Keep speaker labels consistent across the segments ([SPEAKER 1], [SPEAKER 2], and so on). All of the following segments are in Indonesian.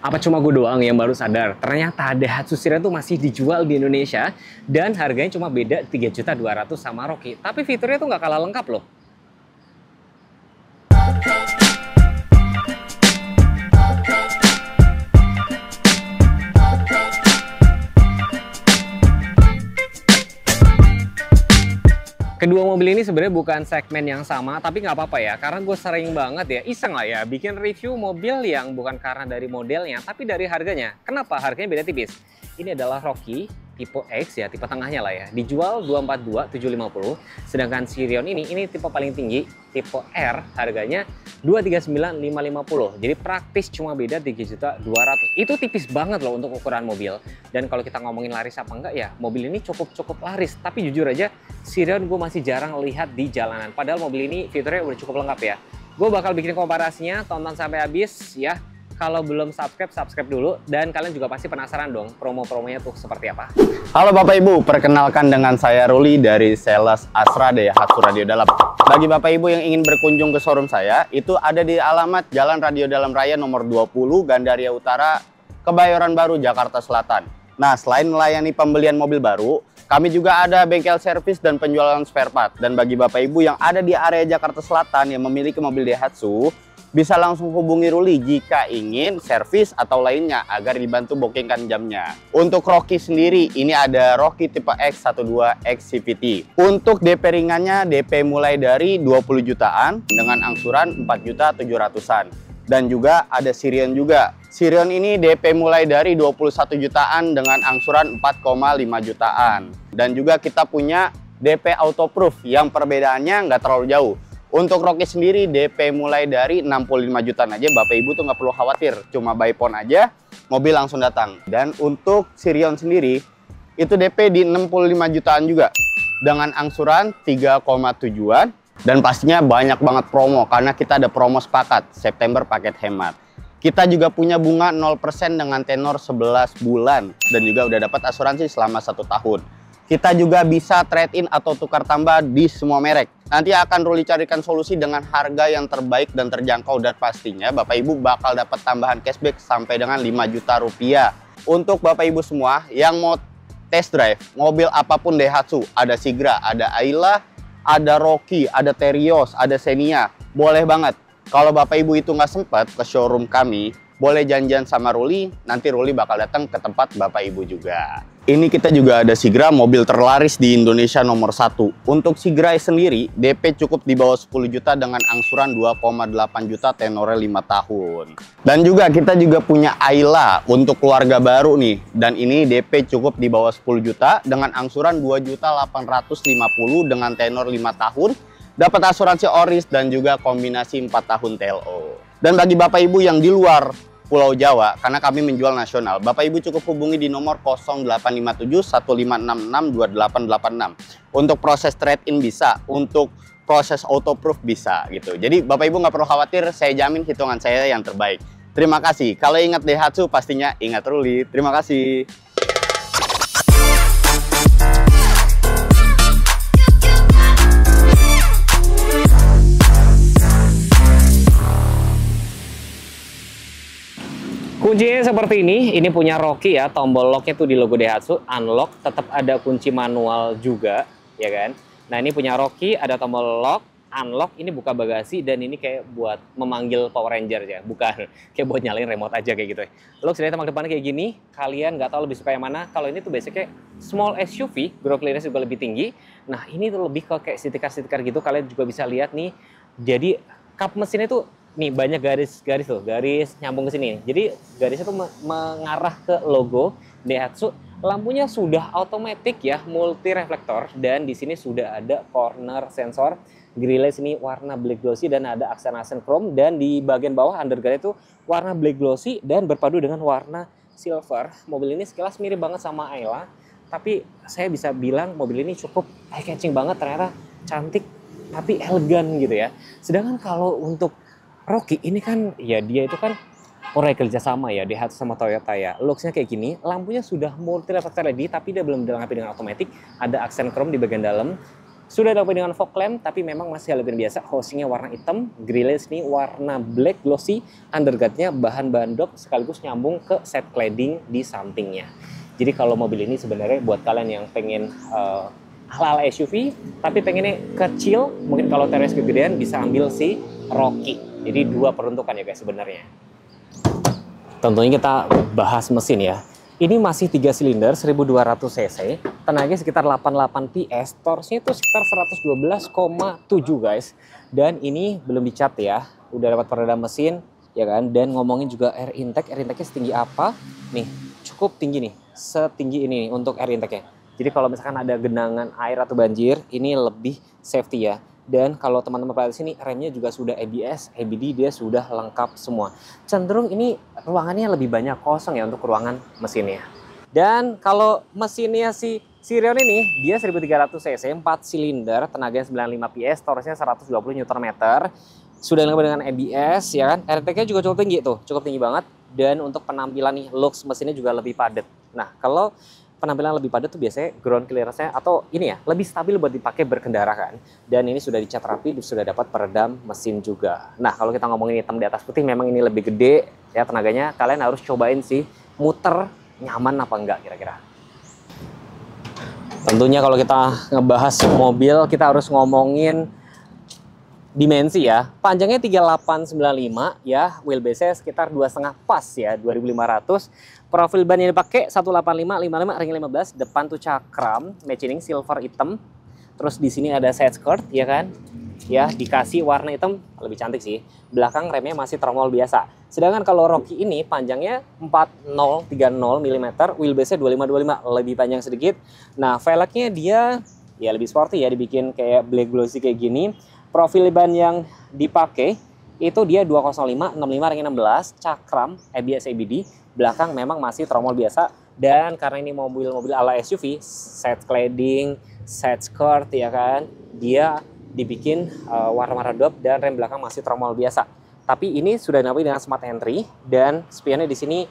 [SPEAKER 1] Apa cuma gue doang yang baru sadar? Ternyata Daihatsu Sirion tuh masih dijual di Indonesia dan harganya cuma beda 3.200.000 sama Rocky. Tapi fiturnya tuh nggak kalah lengkap loh. Kedua mobil ini sebenarnya bukan segmen yang sama, tapi nggak apa-apa ya, karena gue sering banget ya, iseng lah ya, bikin review mobil yang bukan karena dari modelnya, tapi dari harganya. Kenapa? Harganya beda tipis. Ini adalah Rocky tipe X ya, tipe tengahnya lah ya, dijual 242.750, sedangkan Sirion ini tipe paling tinggi, tipe R, harganya 239.550. Jadi praktis cuma beda 3.200.000. Itu tipis banget loh untuk ukuran mobil. Dan kalau kita ngomongin laris apa enggak ya, mobil ini cukup laris. Tapi jujur aja, Sirion gue masih jarang lihat di jalanan. Padahal mobil ini fiturnya udah cukup lengkap ya. Gue bakal bikin komparasinya, tonton sampai habis ya. Kalau belum subscribe dulu. Dan kalian juga pasti penasaran dong promo-promonya tuh seperti apa.
[SPEAKER 2] Halo Bapak Ibu, perkenalkan dengan saya Ruli dari Sales Astra Daihatsu Radio Dalam. Bagi Bapak Ibu yang ingin berkunjung ke showroom saya, itu ada di alamat Jalan Radio Dalam Raya nomor 20, Gandaria Utara, Kebayoran Baru, Jakarta Selatan. Nah, selain melayani pembelian mobil baru, kami juga ada bengkel servis dan penjualan spare part. Dan bagi Bapak Ibu yang ada di area Jakarta Selatan yang memiliki mobil Daihatsu, bisa langsung hubungi Ruli jika ingin servis atau lainnya agar dibantu bookingkan jamnya. Untuk Rocky sendiri, ini ada Rocky tipe X12X CVT. Untuk DP ringannya, DP mulai dari 20 jutaan dengan angsuran 4.700.000-an. Dan juga ada Sirion juga. Sirion ini DP mulai dari 21 jutaan dengan angsuran 4,5 jutaan. Dan juga kita punya DP Autoproof yang perbedaannya nggak terlalu jauh. Untuk Rocky sendiri DP mulai dari 65 jutaan aja, Bapak Ibu tuh nggak perlu khawatir, cuma by phone aja mobil langsung datang. Dan untuk Sirion sendiri itu DP di 65 jutaan juga dengan angsuran 3,7-an. Dan pastinya banyak banget promo karena kita ada promo sepakat September paket hemat. Kita juga punya bunga 0% dengan tenor 11 bulan dan juga udah dapat asuransi selama 1 tahun. Kita juga bisa trade-in atau tukar tambah di semua merek. Nanti akan Ruli carikan solusi dengan harga yang terbaik dan terjangkau, dan pastinya Bapak Ibu bakal dapat tambahan cashback sampai dengan 5 juta rupiah. Untuk Bapak Ibu semua yang mau test drive mobil apapun Daihatsu, ada Sigra, ada Ayla, ada Rocky, ada Terios, ada Xenia, boleh banget. Kalau Bapak Ibu itu nggak sempat ke showroom kami, boleh janjian sama Ruli, nanti Ruli bakal datang ke tempat Bapak Ibu juga. Ini kita juga ada Sigra, mobil terlaris di Indonesia nomor 1. Untuk Sigra sendiri, DP cukup di bawah 10 juta dengan angsuran 2,8 juta tenornya 5 tahun. Dan juga kita juga punya Ayla untuk keluarga baru nih. Dan ini DP cukup di bawah 10 juta dengan angsuran 2.850.000 dengan tenor 5 tahun. Dapat asuransi Oris dan juga kombinasi 4 tahun TLO. Dan bagi Bapak Ibu yang di luar Pulau Jawa, karena kami menjual nasional, Bapak Ibu cukup hubungi di nomor 0857 1566 2886. Untuk proses trade-in bisa, untuk proses autoproof bisa gitu. Jadi Bapak Ibu nggak perlu khawatir, saya jamin hitungan saya yang terbaik. Terima kasih. Kalau ingat Daihatsu, pastinya ingat Ruli. Terima kasih.
[SPEAKER 1] Kuncinya seperti ini punya Rocky ya, tombol locknya tuh di logo Daihatsu, unlock, tetap ada kunci manual juga, ya kan. Nah ini punya Rocky, ada tombol lock, unlock, ini buka bagasi, dan ini kayak buat memanggil Power Ranger ya, bukan kayak buat nyalain remote aja kayak gitu ya. Look, sedangkan tampak depannya kayak gini, kalian nggak tahu lebih suka yang mana. Kalau ini tuh basicnya small SUV, ground clearance juga lebih tinggi. Nah ini tuh lebih ke kayak stiker-stiker gitu, kalian juga bisa lihat nih. Jadi kap mesinnya tuh nih banyak garis tuh, garis nyambung ke sini. Jadi garisnya tuh mengarah ke logo Daihatsu. Lampunya sudah otomatis ya, multi reflektor, dan di sini sudah ada corner sensor. Grillnya sini warna black glossy dan ada aksen-aksen chrome, dan di bagian bawah underguard itu warna black glossy dan berpadu dengan warna silver. Mobil ini sekilas mirip banget sama Ayla, tapi saya bisa bilang mobil ini cukup eye catching banget, ternyata cantik tapi elegan gitu ya. Sedangkan kalau untuk Rocky ini kan ya dia itu kan proyek kerjasama ya Daihatsu sama Toyota ya. Looksnya kayak gini, lampunya sudah multi reflector LED tapi dia belum dilengkapi dengan otomatis. Ada aksen chrome di bagian dalam. Sudah dilengkapi dengan fog lamp, tapi memang masih halogen biasa. Housingnya warna hitam, grillnya ini warna black glossy, underguardnya bahan dop sekaligus nyambung ke set cladding di sampingnya. Jadi kalau mobil ini sebenarnya buat kalian yang pengen ala-ala SUV, tapi pengennya kecil, mungkin kalau TRS kegedean bisa ambil si Rockie. Jadi dua peruntukan ya guys sebenarnya. Tentunya kita bahas mesin ya. Ini masih 3 silinder 1200 cc, tenaganya sekitar 88 PS, torsinya itu sekitar 112,7 guys. Dan ini belum dicat ya, udah dapat peredam mesin ya kan. Dan ngomongin juga air intake-nya setinggi apa? Nih, cukup tinggi nih, setinggi ini nih untuk air intake-nya. Jadi kalau misalkan ada genangan air atau banjir, ini lebih safety ya. Dan kalau teman-teman perhatikan di sini, remnya juga sudah ABS, ABD dia sudah lengkap semua. Cenderung ini ruangannya lebih banyak kosong ya untuk ruangan mesinnya. Dan kalau mesinnya si Sirion ini, dia 1300 cc, 4 silinder, tenaganya 95 PS, torsinya 120 Nm. Sudah lengkap dengan ABS ya kan. RTK juga cukup tinggi tuh, cukup tinggi banget. Dan untuk penampilan nih, looks mesinnya juga lebih padat. Nah, kalau penampilan lebih padat tuh biasanya ground clearance-nya atau ini ya lebih stabil buat dipakai berkendara kan. Dan ini sudah dicat rapi, sudah dapat peredam mesin juga. Nah kalau kita ngomongin hitam di atas putih memang ini lebih gede ya tenaganya. Kalian harus cobain sih muter nyaman apa enggak kira-kira. Tentunya kalau kita ngebahas mobil kita harus ngomongin dimensi ya. Panjangnya 3895 ya, wheelbase-nya sekitar 2,5 pas ya, 2500. Profil ban yang dipakai 185 55 ring 15, depan tuh cakram machining silver hitam. Terus di sini ada side skirt ya kan. Ya, dikasih warna hitam lebih cantik sih. Belakang remnya masih tromol biasa. Sedangkan kalau Rockie ini panjangnya 4030 mm, wheelbase-nya 2525, lebih panjang sedikit. Nah, velgnya dia ya lebih sporty ya, dibikin kayak black glossy kayak gini. Profil ban yang dipakai itu dia 205 65 ring 16, cakram ABS ABD. Belakang memang masih tromol biasa, dan karena ini mobil-mobil ala SUV, set cladding, set skirt ya kan, dia dibikin warna-warna dop dan rem belakang masih tromol biasa. Tapi ini sudah dilengkapi dengan smart entry dan spionnya di sini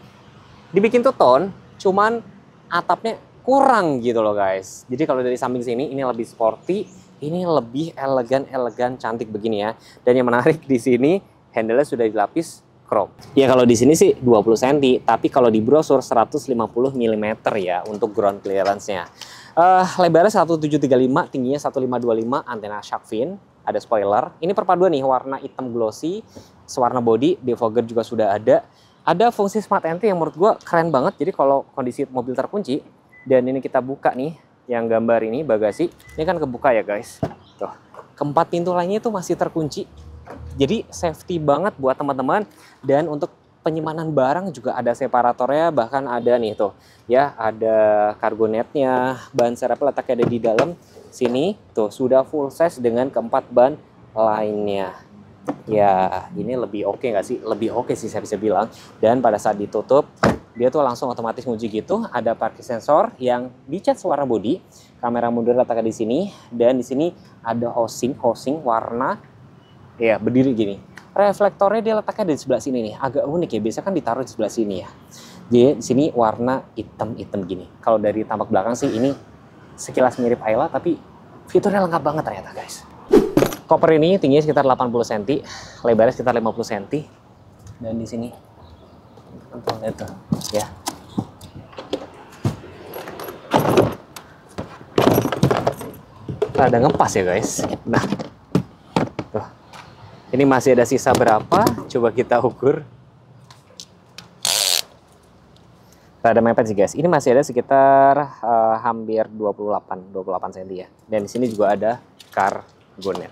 [SPEAKER 1] dibikin two tone, cuman atapnya kurang gitu loh guys. Jadi kalau dari samping sini ini lebih sporty, ini lebih elegan cantik begini ya. Dan yang menarik di sini handle-nya sudah dilapis chrome. Ya kalau di sini sih 20 cm, tapi kalau di brosur 150 mm ya untuk ground clearance-nya. Lebarnya 1735, tingginya 1525, antena shark fin, ada spoiler. Ini perpaduan nih, warna hitam glossy, sewarna body, defogger juga sudah ada. Ada fungsi smart entry yang menurut gua keren banget. Jadi kalau kondisi mobil terkunci, dan ini kita buka nih, yang gambar ini bagasi, ini kan kebuka ya guys. Tuh, keempat pintu lainnya itu masih terkunci. Jadi safety banget buat teman-teman. Dan untuk penyimpanan barang juga ada separatornya, bahkan ada nih tuh ya, ada cargo netnya, ban serep letaknya ada di dalam sini tuh, sudah full size dengan keempat ban lainnya. Ya ini lebih oke nggak sih? Lebih oke sih saya bisa bilang. Dan pada saat ditutup dia tuh langsung otomatis ngunci gitu. Ada parking sensor yang dicat warna body, kamera mundur letaknya di sini, dan di sini ada housing warna ya berdiri gini. Reflektornya dia letaknya di sebelah sini nih, agak unik ya. Biasanya kan ditaruh di sebelah sini ya. Jadi di sini warna hitam gini. Kalau dari tampak belakang sih ini sekilas mirip Ayla, tapi fiturnya lengkap banget ternyata guys. Koper ini tingginya sekitar 80 cm, lebarnya sekitar 50 cm, dan di sini itu ya. Ada ngepas ya guys. Nah, tuh. Ini masih ada sisa berapa? Coba kita ukur. Ada mepet sih guys. Ini masih ada sekitar hampir 28 cm ya. Dan di sini juga ada cargo net.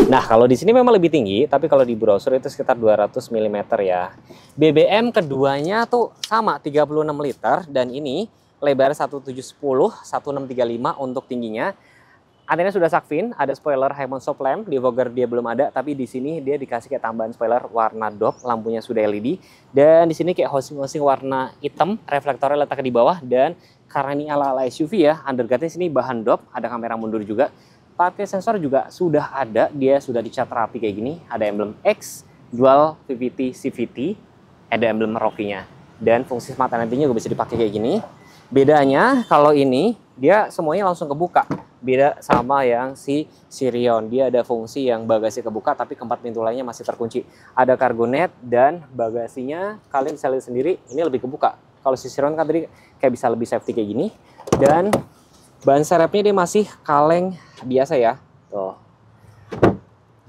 [SPEAKER 1] Nah, kalau di sini memang lebih tinggi, tapi kalau di brosur itu sekitar 200 mm ya. BBM keduanya tuh sama 36 liter, dan ini lebar 1710, 1635 untuk tingginya. Antena sudah shark fin, ada spoiler high mount stop lamp, defogger dia belum ada, tapi di sini dia dikasih kayak tambahan spoiler warna dop, lampunya sudah LED, dan di sini kayak housing warna hitam, reflektornya letaknya di bawah, dan karena ini ala-ala SUV ya, underguardnya sini bahan dop, ada kamera mundur juga. Parking sensor juga sudah ada, dia sudah dicat rapi kayak gini, ada emblem X, dual VVT CVT, ada emblem Rockie-nya, dan fungsi smart entry juga bisa dipakai kayak gini. Bedanya kalau ini dia semuanya langsung kebuka. Beda sama yang si Sirion, dia ada fungsi yang bagasi kebuka tapi keempat pintu lainnya masih terkunci. Ada cargo net dan bagasinya kalian bisa lihat sendiri ini lebih kebuka. Kalau si Sirion kan tadi kayak bisa lebih safety kayak gini. Dan ban serepnya dia masih kaleng biasa ya. Tuh.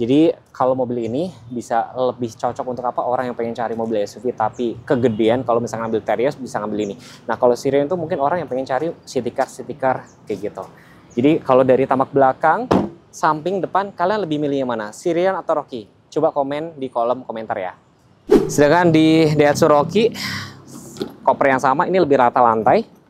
[SPEAKER 1] Jadi kalau mobil ini bisa lebih cocok untuk apa? Orang yang pengen cari mobil SUV tapi kegedean, kalau misalnya ngambil Terios bisa ngambil ini. Nah kalau Sirion itu mungkin orang yang pengen cari city car kayak gitu. Jadi kalau dari tamak belakang, samping, depan, kalian lebih milih yang mana? Sirion atau Rocky? Coba komen di kolom komentar ya. Sedangkan di Daihatsu Rocky, koper yang sama, ini lebih rata lantai.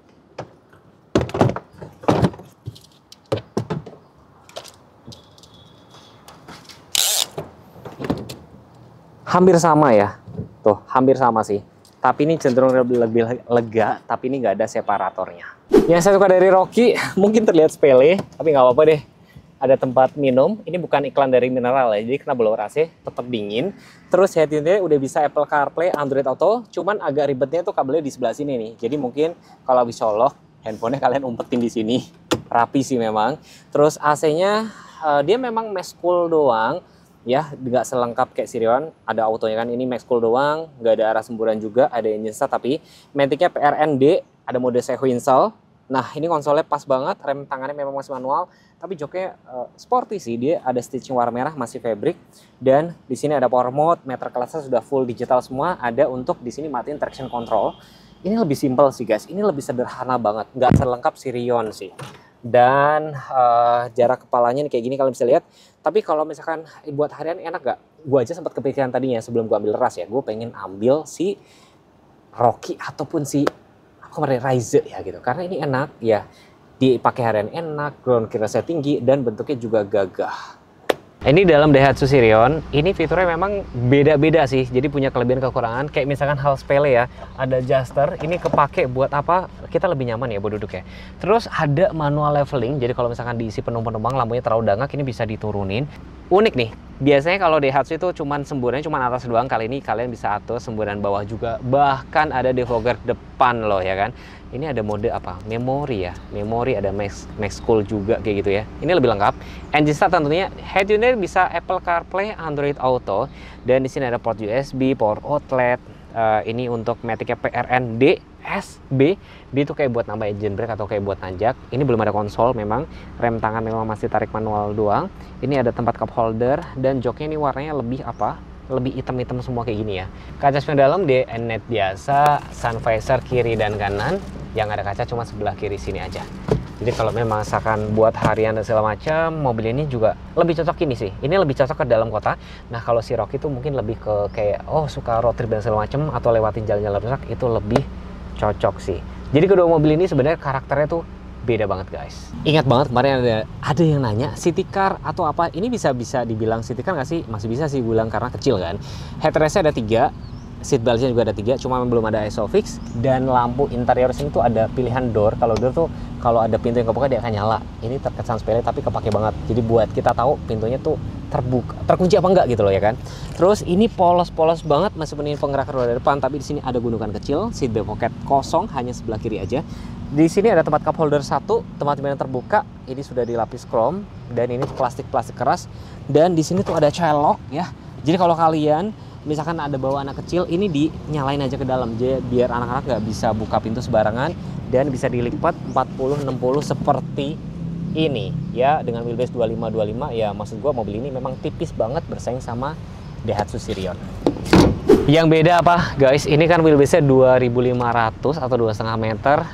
[SPEAKER 1] Hampir sama ya, tuh hampir sama sih. Tapi ini cenderung lebih lega, tapi ini nggak ada separatornya. Yang saya suka dari Rocky, mungkin terlihat sepele, tapi nggak apa-apa deh. Ada tempat minum, ini bukan iklan dari mineral ya, jadi kena blower AC, tetap dingin. Terus headunitnya udah bisa Apple CarPlay, Android Auto, cuman agak ribetnya tuh kabelnya di sebelah sini nih. Jadi mungkin kalau habis colok, handphonenya kalian umpetin di sini. Rapi sih memang. Terus AC-nya, dia memang mesh cool doang. Ya, nggak selengkap kayak Sirion, ada autonya kan, ini max cool doang, nggak ada arah semburan juga, ada engine start, tapi maticnya PRND, ada mode sequential. Nah, ini konsolnya pas banget, rem tangannya memang masih manual, tapi joknya sporty sih, dia ada stitching warna merah, masih fabric, dan di sini ada power mode, meter kelasnya sudah full digital semua, ada untuk di sini matiin traction control. Ini lebih simple sih guys, ini lebih sederhana banget, nggak selengkap Sirion sih. Dan jarak kepalanya nih kayak gini kalian bisa lihat. Tapi kalau misalkan buat harian enak gak? Gue aja sempat kepikiran tadinya sebelum gue ambil ras ya, gue pengen ambil si Rocky ataupun si Rise ya gitu. Karena ini enak ya, dipakai harian enak, ground clearance tinggi dan bentuknya juga gagah. Ini dalam Daihatsu Sirion, ini fiturnya memang beda-beda sih. Jadi punya kelebihan kekurangan. Kayak misalkan hal sepele ya, ada adjuster. Ini kepake buat apa? Kita lebih nyaman ya buat duduk ya. Terus ada manual leveling. Jadi kalau misalkan diisi penumpang lampunya terlalu dangak, ini bisa diturunin. Unik nih. Biasanya kalau Daihatsu itu cuman semburannya cuman atas doang. Kali ini kalian bisa atur semburan bawah juga. Bahkan ada defogger depan loh ya kan. Ini ada mode apa? Memori ya. Memori ada max cool juga kayak gitu ya. Ini lebih lengkap. Engine start tentunya head unit bisa Apple CarPlay, Android Auto, dan di sini ada port USB, power outlet. Ini untuk maticnya PRND SB. D itu kayak buat nambah engine brake atau kayak buat nanjak. Ini belum ada konsol memang. Rem tangan memang masih tarik manual doang. Ini ada tempat cup holder dan joknya ini warnanya lebih apa? Lebih hitam-hitam semua kayak gini ya. Kaca spion dalam DN-net biasa, sun visor kiri dan kanan. Yang ada kaca cuma sebelah kiri sini aja. Jadi kalau memang misalkan buat harian dan segala macam, mobil ini juga lebih cocok ini sih. Ini lebih cocok ke dalam kota. Nah kalau si Rocky itu mungkin lebih ke kayak suka road trip dan segala macam atau lewatin jalan-jalan rusak, itu lebih cocok sih. Jadi kedua mobil ini sebenarnya karakternya tuh beda banget guys. Ingat banget kemarin ada yang nanya city car atau apa. Ini bisa dibilang city car nggak sih? Masih bisa sih bilang karena kecil kan. Headrestnya ada 3. Seat beltnya juga ada 3, cuma belum ada ISOFIX. Dan lampu interior sini tuh ada pilihan door. Kalau door tuh kalau ada pintu yang kebuka dia akan nyala. Ini terkesan sepele tapi kepake banget. Jadi buat kita tahu pintunya tuh terkunci apa enggak gitu loh ya kan. Terus ini polos-polos banget, masih punya penggerak roda depan, tapi di sini ada gundukan kecil. Seat back pocket kosong, hanya sebelah kiri aja. Di sini ada tempat cup holder 1, tempat timbangan terbuka. Ini sudah dilapis chrome dan ini plastik keras. Dan di sini tuh ada child lock ya. Jadi kalau kalian misalkan ada bawa anak kecil, ini dinyalain aja ke dalam, jadi biar anak-anak nggak bisa buka pintu sembarangan dan bisa dilipat 40-60 seperti ini ya, dengan wheelbase 25 ya. Maksud gua mobil ini memang tipis banget bersaing sama Daihatsu Sirion. Yang beda apa guys, ini kan wheelbase-nya 2500 atau 2,5 meter.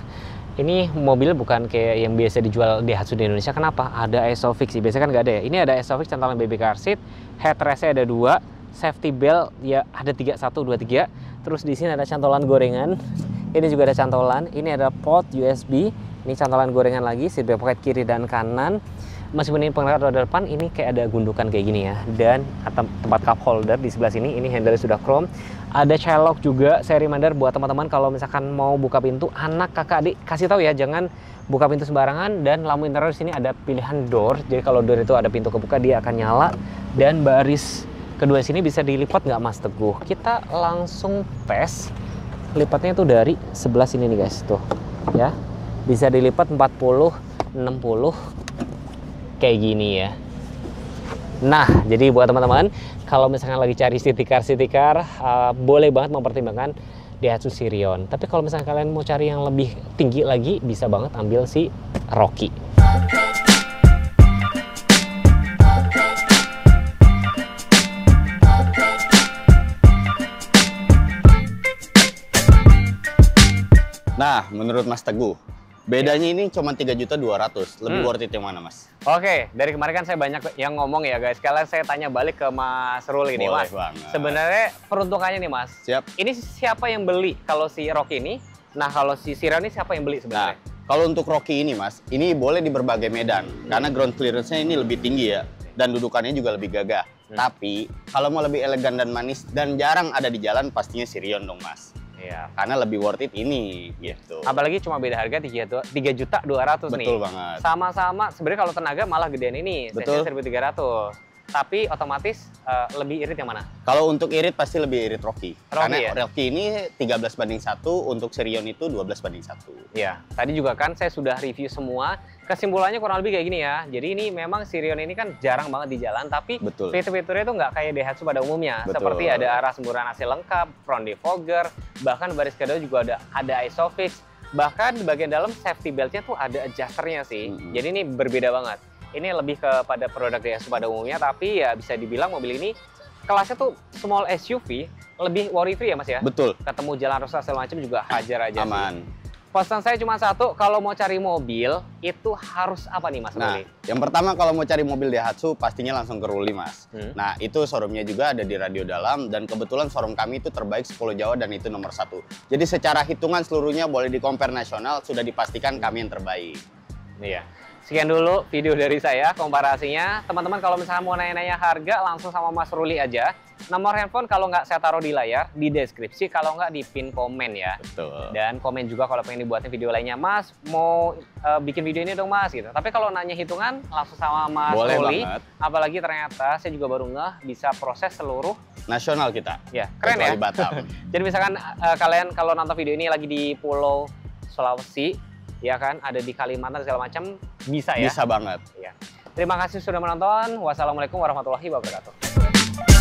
[SPEAKER 1] Ini mobil bukan kayak yang biasa dijual Daihatsu di Indonesia. Kenapa? Ada ISOFIX sih, biasanya kan nggak ada ya. Ini ada ISOFIX cantolan baby car seat, headrestnya ada 2, safety belt ya ada 3, 1, 2, 3. Terus di sini ada cantolan gorengan. Ini juga ada cantolan. Ini ada port USB. Ini cantolan gorengan lagi. Seat back pocket kiri dan kanan. Masih punya penggerak roda depan. Ini kayak ada gundukan kayak gini ya. Dan tempat cup holder di sebelah sini. Ini handle sudah chrome. Ada child lock juga. Saya reminder buat teman-teman kalau misalkan mau buka pintu, anak, kakak, adik, kasih tahu ya, jangan buka pintu sembarangan. Dan lampu interior di sini ada pilihan door. Jadi kalau door itu ada pintu kebuka, dia akan nyala. Dan baris kedua sini bisa dilipat nggak Mas Teguh? Kita langsung tes. Lipatnya tuh dari sebelah sini nih guys, tuh ya. bisa dilipat 40, 60 kayak gini ya. Nah, jadi buat teman-teman, kalau misalkan lagi cari city car, boleh banget mempertimbangkan Daihatsu Sirion. Tapi kalau misalkan kalian mau cari yang lebih tinggi lagi, bisa banget ambil si Rocky.
[SPEAKER 2] Nah, menurut Mas Teguh, bedanya ini cuma 3.200.000. Lebih worth it yang mana, Mas?
[SPEAKER 1] Oke, dari kemarin kan saya banyak yang ngomong ya guys. Sekalian saya tanya balik ke Mas Ruli nih,
[SPEAKER 2] Boleh
[SPEAKER 1] Mas.
[SPEAKER 2] banget.
[SPEAKER 1] Sebenarnya peruntukannya nih, Mas.
[SPEAKER 2] Siap.
[SPEAKER 1] Ini siapa yang beli kalau si Rocky ini? Nah, kalau si Sirion ini siapa yang beli
[SPEAKER 2] Nah,
[SPEAKER 1] sebenarnya?
[SPEAKER 2] kalau untuk Rocky ini, Mas, ini boleh di berbagai medan. Karena ground clearance-nya ini lebih tinggi ya. Dan dudukannya juga lebih gagah. Tapi, kalau mau lebih elegan dan manis dan jarang ada di jalan, pastinya Sirion dong, Mas.
[SPEAKER 1] Iya.
[SPEAKER 2] Karena lebih worth it ini, gitu.
[SPEAKER 1] Apalagi cuma beda harga 3.200.000 nih.
[SPEAKER 2] Betul banget.
[SPEAKER 1] Sama-sama, sebenarnya kalau tenaga malah gedean ini,
[SPEAKER 2] Betul.
[SPEAKER 1] 1.300. Tapi otomatis lebih irit yang mana?
[SPEAKER 2] Kalau untuk irit pasti lebih irit Rocky. Karena
[SPEAKER 1] ya?
[SPEAKER 2] Rocky ini 13:1, untuk Sirion itu 12:1.
[SPEAKER 1] Iya, tadi juga kan saya sudah review semua. Kesimpulannya kurang lebih kayak gini ya. Jadi ini memang Sirion ini kan jarang banget di jalan, tapi
[SPEAKER 2] Betul.
[SPEAKER 1] fitur-fiturnya itu nggak kayak Daihatsu pada umumnya.
[SPEAKER 2] Betul.
[SPEAKER 1] Seperti ada arah semburan AC lengkap, front defogger, bahkan baris kedua juga ada ISOFIX. Bahkan di bagian dalam safety beltnya tuh ada adjusternya sih. Jadi ini berbeda banget. Ini lebih kepada produk Daihatsu pada umumnya, tapi ya bisa dibilang mobil ini kelasnya tuh small SUV, lebih worry free ya Mas ya?
[SPEAKER 2] Betul.
[SPEAKER 1] Ketemu jalan rusak segala macam juga hajar aja
[SPEAKER 2] Aman.
[SPEAKER 1] sih. Pesan saya cuma satu, kalau mau cari mobil itu harus apa nih Mas
[SPEAKER 2] Nah,
[SPEAKER 1] Ruli?
[SPEAKER 2] yang pertama kalau mau cari mobil Daihatsu pastinya langsung ke Ruli, Mas. Nah, itu showroomnya juga ada di Radio Dalam dan kebetulan showroom kami itu terbaik sepuluh Jawa dan itu nomor 1. Jadi secara hitungan seluruhnya boleh di compare nasional, sudah dipastikan kami yang terbaik.
[SPEAKER 1] Iya. Sekian dulu video dari saya, komparasinya. Teman-teman kalau misalnya mau nanya-nanya harga, langsung sama Mas Ruli aja. Nomor handphone kalau nggak saya taruh di layar, di deskripsi, kalau nggak di pin komen ya.
[SPEAKER 2] Betul.
[SPEAKER 1] Dan komen juga kalau pengen dibuatin video lainnya, Mas, mau bikin video ini dong Mas, gitu. Tapi kalau nanya hitungan, langsung sama Mas
[SPEAKER 2] Boleh
[SPEAKER 1] Ruli.
[SPEAKER 2] banget.
[SPEAKER 1] Apalagi ternyata saya juga baru ngeh bisa proses seluruh.
[SPEAKER 2] Nasional kita.
[SPEAKER 1] Ya, keren ya.
[SPEAKER 2] Kecuali Batam.
[SPEAKER 1] Jadi misalkan kalian kalau nonton video ini lagi di Pulau Sulawesi, ya kan, ada di Kalimantan segala macam, bisa ya?
[SPEAKER 2] Bisa banget.
[SPEAKER 1] Ya. Terima kasih sudah menonton. Wassalamualaikum warahmatullahi wabarakatuh.